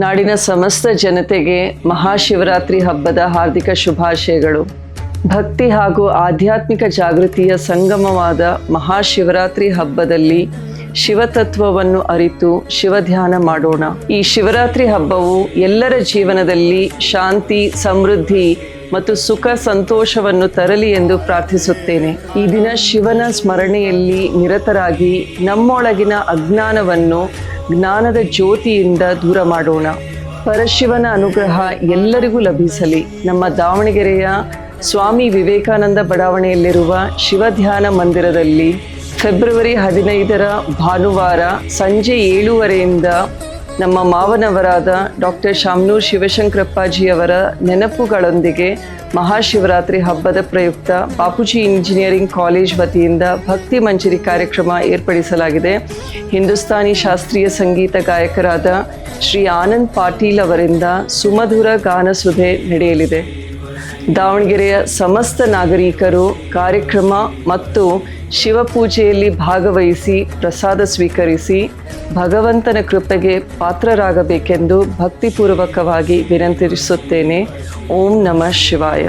ನಾಡಿನ ಸಮಸ್ತ ಜನತೆಗೆ ಮಹಾಶಿವರಾತ್ರಿ ಹಬ್ಬದ ಹಾರ್ದಿಕ ಶುಭಾಶಯಗಳು. ಭಕ್ತಿ ಹಾಗೂ ಆಧ್ಯಾತ್ಮಿಕ ಜಾಗೃತಿಯ ಸಂಗಮವಾದ ಮಹಾಶಿವರಾತ್ರಿ ಹಬ್ಬದಲ್ಲಿ ಶಿವತತ್ವವನ್ನು ಅರಿತು ಶಿವಧ್ಯಾನ ಮಾಡೋಣ. ಈ ಶಿವರಾತ್ರಿ ಹಬ್ಬವು ಎಲ್ಲರ ಜೀವನದಲ್ಲಿ ಶಾಂತಿ, ಸಮೃದ್ಧಿ ಮತ್ತು ಸುಖ ಸಂತೋಷವನ್ನು ತರಲಿ ಎಂದು ಪ್ರಾರ್ಥಿಸುತ್ತೇನೆ. ಈ ದಿನ ಶಿವನ ಸ್ಮರಣೆಯಲ್ಲಿ ನಿರತರಾಗಿ ನಮ್ಮೊಳಗಿನ ಅಜ್ಞಾನವನ್ನು ಜ್ಞಾನದ ಜ್ಯೋತಿಯಿಂದ ದೂರ ಮಾಡೋಣ. ಪರಶಿವನ ಅನುಗ್ರಹ ಎಲ್ಲರಿಗೂ ಲಭಿಸಲಿ. ನಮ್ಮ ದಾವಣಗೆರೆಯ ಸ್ವಾಮಿ ವಿವೇಕಾನಂದ ಬಡಾವಣೆಯಲ್ಲಿರುವ ಶಿವಧ್ಯಾನ ಮಂದಿರದಲ್ಲಿ ಫೆಬ್ರವರಿ 15 ಭಾನುವಾರ ಸಂಜೆ 7:30ಯಿಂದ ನಮ್ಮ ಮಾವನವರಾದ ಡಾಕ್ಟರ್ ಶಾಮನೂರ್ ಶಿವಶಂಕರಪ್ಪಾಜಿಯವರ ನೆನಪುಗಳೊಂದಿಗೆ ಮಹಾಶಿವರಾತ್ರಿ ಹಬ್ಬದ ಪ್ರಯುಕ್ತ ಬಾಪೂಜಿ ಇಂಜಿನಿಯರಿಂಗ್ ಕಾಲೇಜ್ ವತಿಯಿಂದ ಭಕ್ತಿ ಮಂಜರಿ ಕಾರ್ಯಕ್ರಮ ಏರ್ಪಡಿಸಲಾಗಿದೆ. ಹಿಂದೂಸ್ತಾನಿ ಶಾಸ್ತ್ರೀಯ ಸಂಗೀತ ಗಾಯಕರಾದ ಶ್ರೀ ಆನಂದ್ ಪಾಟೀಲ್ ಅವರಿಂದ ಸುಮಧುರ ಗಾನಸುಧೆ ನಡೆಯಲಿದೆ. ದಾವಣಗೆರೆಯ ಸಮಸ್ತ ನಾಗರಿಕರು ಕಾರ್ಯಕ್ರಮ ಮತ್ತು ಶಿವಪೂಜೆಯಲ್ಲಿ ಭಾಗವಹಿಸಿ ಪ್ರಸಾದ ಸ್ವೀಕರಿಸಿ ಭಗವಂತನ ಕೃಪೆಗೆ ಪಾತ್ರರಾಗಬೇಕೆಂದು ಭಕ್ತಿಪೂರ್ವಕವಾಗಿ ವಿನಂತಿಸುತ್ತೇನೆ. ಓಂ ನಮಃ ಶಿವಾಯ.